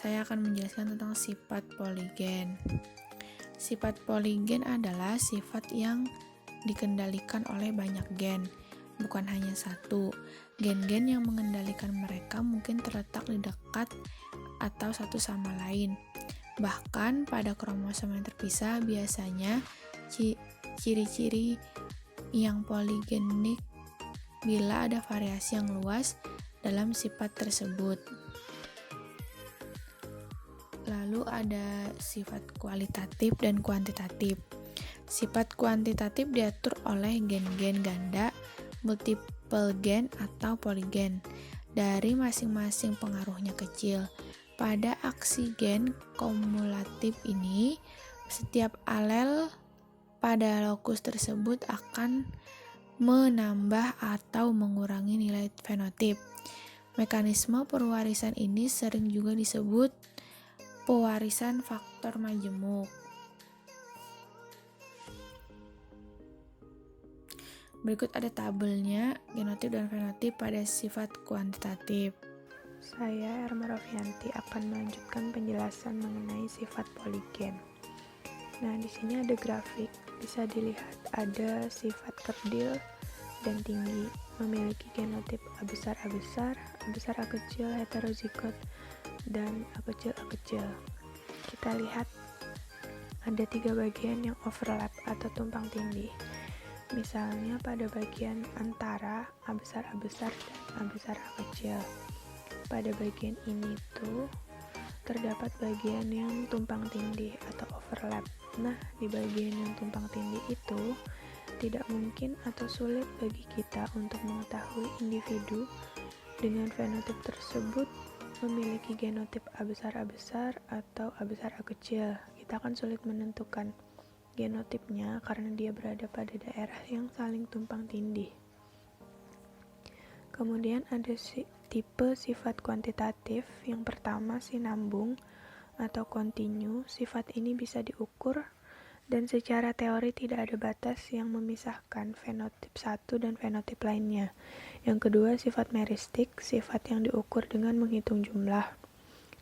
saya akan menjelaskan tentang sifat poligen. Sifat poligen adalah sifat yang dikendalikan oleh banyak gen, bukan hanya satu. Gen-gen yang mengendalikan mereka mungkin terletak di dekat atau satu sama lain. Bahkan pada kromosom yang terpisah, biasanya ciri-ciri yang poligenik bila ada variasi yang luas dalam sifat tersebut. Lalu ada sifat kualitatif dan kuantitatif. Sifat kuantitatif diatur oleh gen-gen ganda, multiple gen atau poligen. Dari masing-masing pengaruhnya kecil. Pada aksi gen kumulatif ini, setiap alel pada lokus tersebut akan menambah atau mengurangi nilai fenotip. Mekanisme pewarisan ini sering juga disebut pewarisan faktor majemuk. Berikut ada tabelnya genotip dan fenotip pada sifat kuantitatif. Saya Erma Rofianti akan melanjutkan penjelasan mengenai sifat poligen. Nah, di sini ada grafik, bisa dilihat ada sifat kerdil dan tinggi, memiliki genotip A besar A besar, A besar A kecil, heterozigot, dan A kecil A kecil. Kita lihat ada 3 bagian yang overlap atau tumpang tindih. Misalnya pada bagian antara A besar dan A besar A kecil. Pada bagian ini tuh terdapat bagian yang tumpang tindih atau overlap. Nah, di bagian yang tumpang tindih itu tidak mungkin atau sulit bagi kita untuk mengetahui individu dengan fenotip tersebut memiliki genotip A besar atau A besar A kecil. Kita akan sulit menentukan genotipnya karena dia berada pada daerah yang saling tumpang tindih. Kemudian ada tipe sifat kuantitatif. Yang pertama sinambung atau kontinu. Sifat ini bisa diukur dan secara teori tidak ada batas yang memisahkan fenotip satu dan fenotip lainnya. Yang kedua, sifat meristik, sifat yang diukur dengan menghitung jumlah.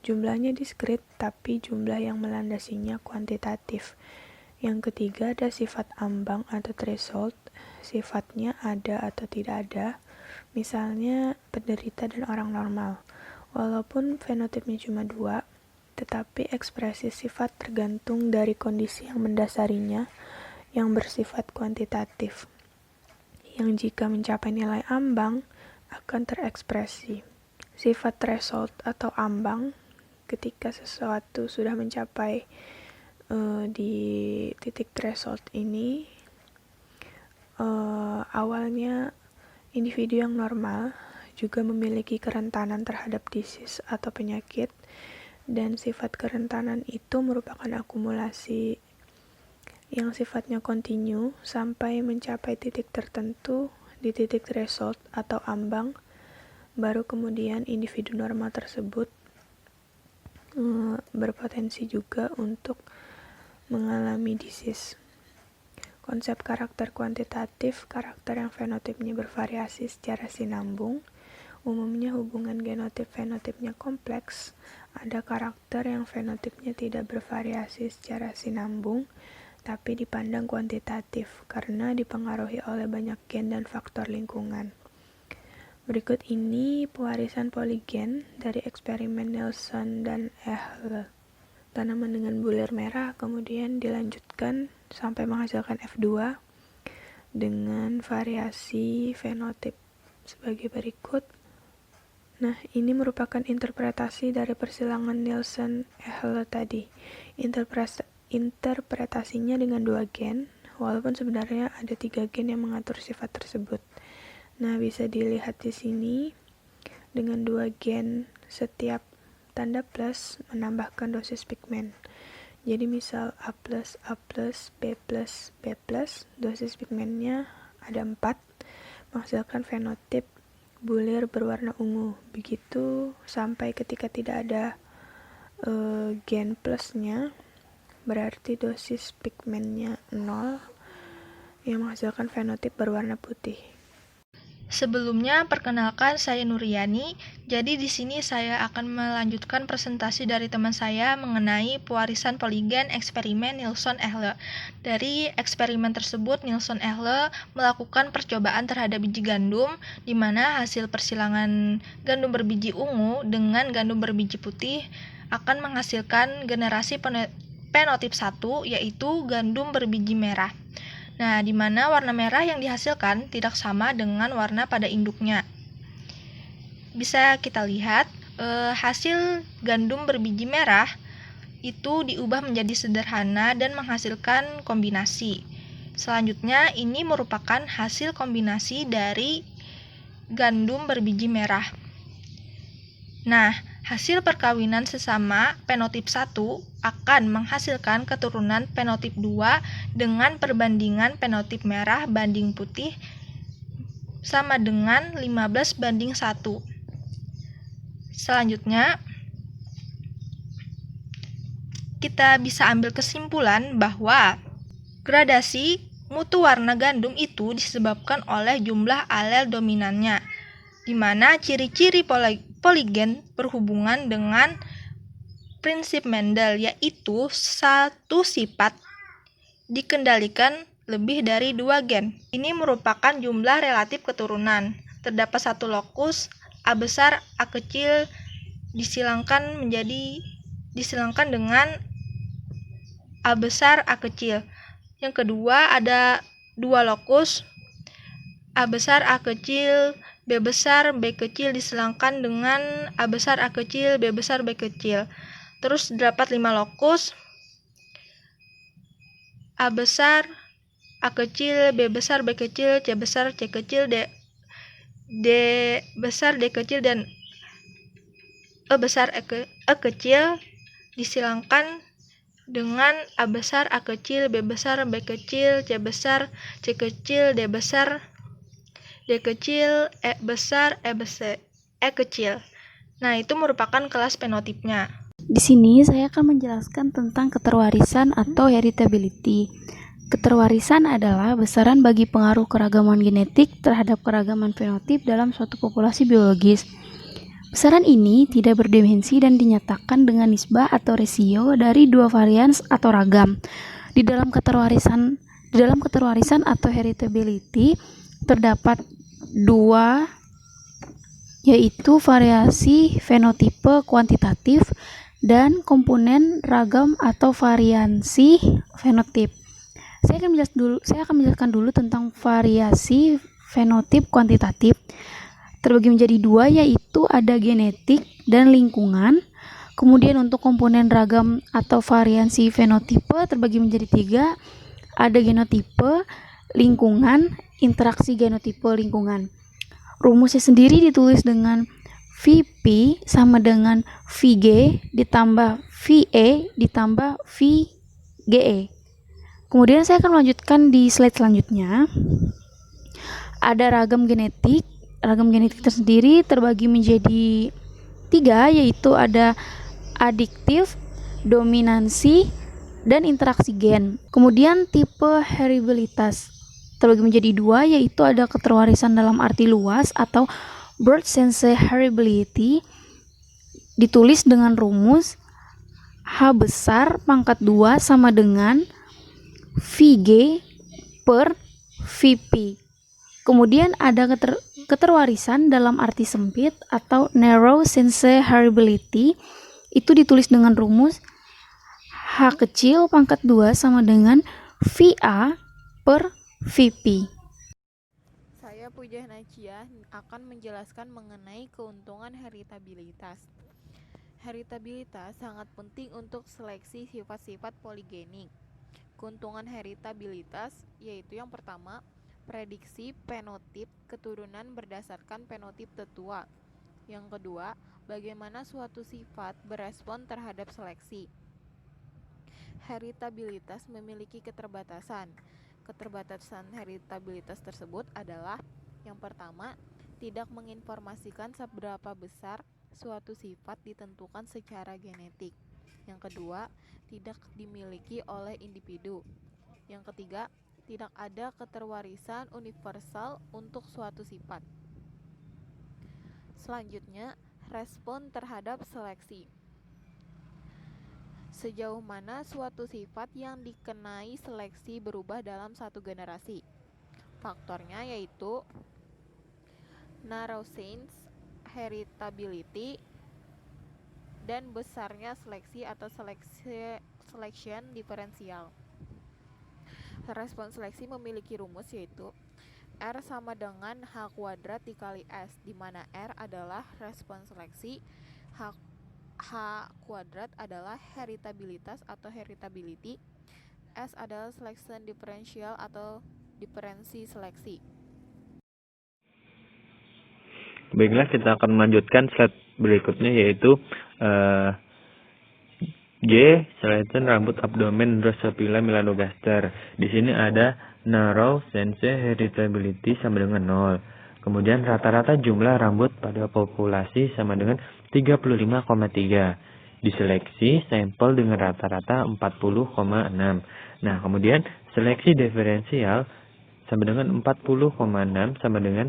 Jumlahnya diskrit, tapi jumlah yang melandasinya kuantitatif. Yang ketiga, ada sifat ambang atau threshold, sifatnya ada atau tidak ada, misalnya penderita dan orang normal. Walaupun fenotipnya cuma 2, tetapi ekspresi sifat tergantung dari kondisi yang mendasarinya yang bersifat kuantitatif, yang jika mencapai nilai ambang akan terekspresi. Sifat threshold atau ambang ketika sesuatu sudah mencapai di titik threshold ini, awalnya individu yang normal juga memiliki kerentanan terhadap disease atau penyakit, dan sifat kerentanan itu merupakan akumulasi yang sifatnya kontinu sampai mencapai titik tertentu di titik threshold atau ambang, baru kemudian individu normal tersebut berpotensi juga untuk mengalami disease. Konsep karakter kuantitatif, karakter yang fenotipnya bervariasi secara sinambung. Umumnya hubungan genotip-fenotipnya kompleks. Ada karakter yang fenotipnya tidak bervariasi secara sinambung, tapi dipandang kuantitatif karena dipengaruhi oleh banyak gen dan faktor lingkungan. Berikut ini pewarisan poligen dari eksperimen Nelson dan Ehle. Tanaman dengan bulir merah kemudian dilanjutkan sampai menghasilkan F2 dengan variasi fenotip sebagai berikut. Nah, ini merupakan interpretasi dari persilangan Nielsen-Ehle tadi. Interpretasinya dengan 2 gen, walaupun sebenarnya ada 3 gen yang mengatur sifat tersebut. Nah, bisa dilihat di sini dengan 2 gen setiap tanda plus menambahkan dosis pigmen. Jadi misal A+, B+, B+, dosis pigmennya ada 4, menghasilkan fenotip bulir berwarna ungu. Begitu sampai ketika tidak ada gen plusnya, berarti dosis pigmennya 0 yang menghasilkan fenotip berwarna putih. Sebelumnya, perkenalkan saya Nuriani. Jadi di sini saya akan melanjutkan presentasi dari teman saya mengenai pewarisan poligen eksperimen Nielsen-Ehle. Dari eksperimen tersebut, Nielsen-Ehle melakukan percobaan terhadap biji gandum, di mana hasil persilangan gandum berbiji ungu dengan gandum berbiji putih akan menghasilkan generasi penotip 1, yaitu gandum berbiji merah. Nah, di mana warna merah yang dihasilkan tidak sama dengan warna pada induknya. Bisa kita lihat hasil gandum berbiji merah itu diubah menjadi sederhana dan menghasilkan kombinasi. Selanjutnya, ini merupakan hasil kombinasi dari gandum berbiji merah. Nah, hasil perkawinan sesama penotip 1 akan menghasilkan keturunan penotip 2 dengan perbandingan penotip merah banding putih sama dengan 15:1. Selanjutnya, kita bisa ambil kesimpulan bahwa gradasi mutu warna gandum itu disebabkan oleh jumlah alel dominannya, di mana ciri-ciri poligen berhubungan dengan prinsip Mendel, yaitu satu sifat dikendalikan lebih dari 2 gen. Ini merupakan jumlah relatif keturunan. Terdapat satu lokus A besar A kecil disilangkan dengan A besar A kecil. Yang kedua, ada 2 lokus A besar A kecil B besar B kecil disilangkan dengan A besar A kecil B besar B kecil. Terus terdapat 5 lokus A besar A kecil B besar B kecil C besar C kecil D besar D kecil dan E besar E kecil disilangkan dengan A besar A kecil B besar B kecil C besar C kecil D besar D kecil E besar E kecil. Nah, itu merupakan kelas penotipnya. Di sini saya akan menjelaskan tentang keterwarisan atau heritability. Keterwarisan adalah besaran bagi pengaruh keragaman genetik terhadap keragaman fenotip dalam suatu populasi biologis. Besaran ini tidak berdimensi dan dinyatakan dengan nisbah atau rasio dari 2 varian atau ragam. Di dalam keterwarisan atau heritability terdapat 2, yaitu variasi fenotipe kuantitatif dan komponen ragam atau variansi fenotip. Saya akan menjelaskan dulu tentang variasi fenotip kuantitatif. Terbagi menjadi 2, yaitu ada genetik dan lingkungan. Kemudian untuk komponen ragam atau variansi fenotipe terbagi menjadi 3, ada genotipe, lingkungan, interaksi genotipe lingkungan. Rumusnya sendiri ditulis dengan VP sama dengan VG ditambah VE ditambah VGE. Kemudian saya akan melanjutkan di slide selanjutnya. Ada ragam genetik. Ragam genetik tersendiri terbagi menjadi 3, yaitu ada adiktif, dominansi, dan interaksi gen. Kemudian tipe heritabilitas terbagi menjadi 2, yaitu ada keterwarisan dalam arti luas atau broad sense heritability, ditulis dengan rumus H besar pangkat 2 sama dengan VG per VP. Kemudian ada keterwarisan dalam arti sempit atau narrow sense heritability, itu ditulis dengan rumus H kecil pangkat 2 sama dengan VA per VP. Saya Puja Nacia akan menjelaskan mengenai keuntungan heritabilitas. Heritabilitas sangat penting untuk seleksi sifat-sifat poligenik. Keuntungan heritabilitas yaitu yang pertama, prediksi penotip keturunan berdasarkan penotip tetua. Yang kedua, bagaimana suatu sifat berespon terhadap seleksi. Heritabilitas memiliki keterbatasan. Keterbatasan heritabilitas tersebut adalah yang pertama, tidak menginformasikan seberapa besar suatu sifat ditentukan secara genetik. Yang kedua, tidak dimiliki oleh individu. Yang ketiga, tidak ada keterwarisan universal untuk suatu sifat. Selanjutnya, respon terhadap seleksi. Sejauh mana suatu sifat yang dikenai seleksi berubah dalam satu generasi? Faktornya yaitu neuroscience, heritability, dan besarnya seleksi atau selection diferensial. Respon seleksi memiliki rumus yaitu R sama dengan H kuadrat dikali S, di mana R adalah respon seleksi, H kuadrat adalah heritabilitas atau heritability, S adalah selection diferensial atau diferensi seleksi. Baiklah, kita akan melanjutkan slide berikutnya yaitu G. Skeleton rambut abdomen Drosophila melanogaster. Di sini ada neuroscience heritability sama dengan 0. Kemudian rata-rata jumlah rambut pada populasi sama dengan 35,3. Diseleksi sampel dengan rata-rata 40,6. Nah, kemudian seleksi diferensial sama dengan 40,6 sama dengan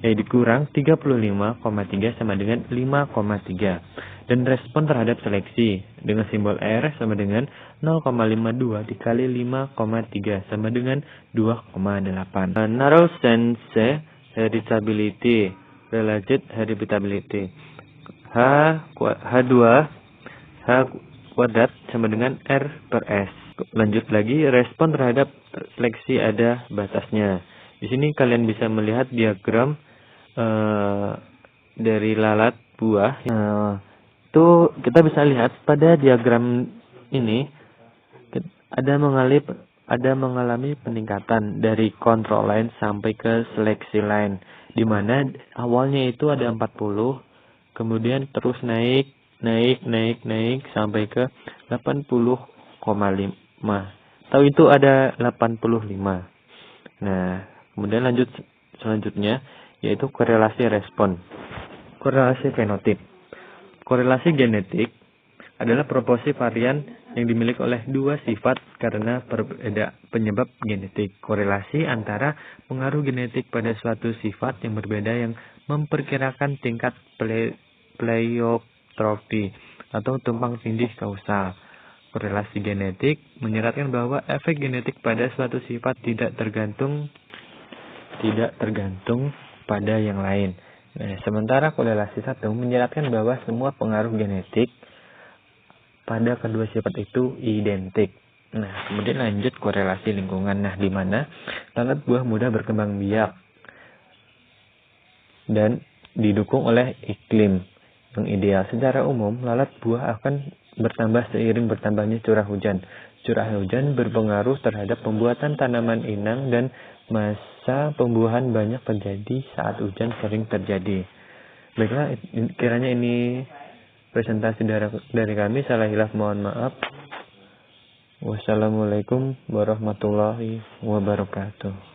dikurang 35,3 sama dengan 5,3. Dan respon terhadap seleksi dengan simbol R sama dengan 0,52 dikali 5,3 sama dengan 2,8. Neuroscience heritability, related heritability. H2 H kuadrat sama dengan R per S. Lanjut lagi, respon terhadap seleksi ada batasnya. Di sini kalian bisa melihat diagram dari lalat buah. Itu kita bisa lihat pada diagram ini ada mengalami peningkatan dari control line sampai ke seleksi line, di mana awalnya itu ada 40, kemudian terus naik sampai ke 80,5. Atau itu ada 85. Nah, kemudian selanjutnya yaitu korelasi respon. Korelasi fenotip. Korelasi genetik adalah proporsi varian yang dimiliki oleh dua sifat karena berbeda penyebab genetik. Korelasi antara pengaruh genetik pada suatu sifat yang berbeda yang memperkirakan tingkat pleiotropi atau tumpang tindih kausal. Korelasi genetik menyeratkan bahwa efek genetik pada suatu sifat tidak tergantung pada yang lain. Nah, sementara korelasi satu menyeratkan bahwa semua pengaruh genetik pada kedua sifat itu identik. Nah, kemudian lanjut korelasi lingkungan. Nah, di mana lalat buah mudah berkembang biak dan didukung oleh iklim yang ideal. Secara umum, lalat buah akan bertambah seiring bertambahnya curah hujan. Curah hujan berpengaruh terhadap pembuatan tanaman inang dan masa pembuahan banyak terjadi saat hujan sering terjadi. Baiklah, kiranya ini presentasi dari kami. Salah hilaf mohon maaf. Wassalamualaikum warahmatullahi wabarakatuh.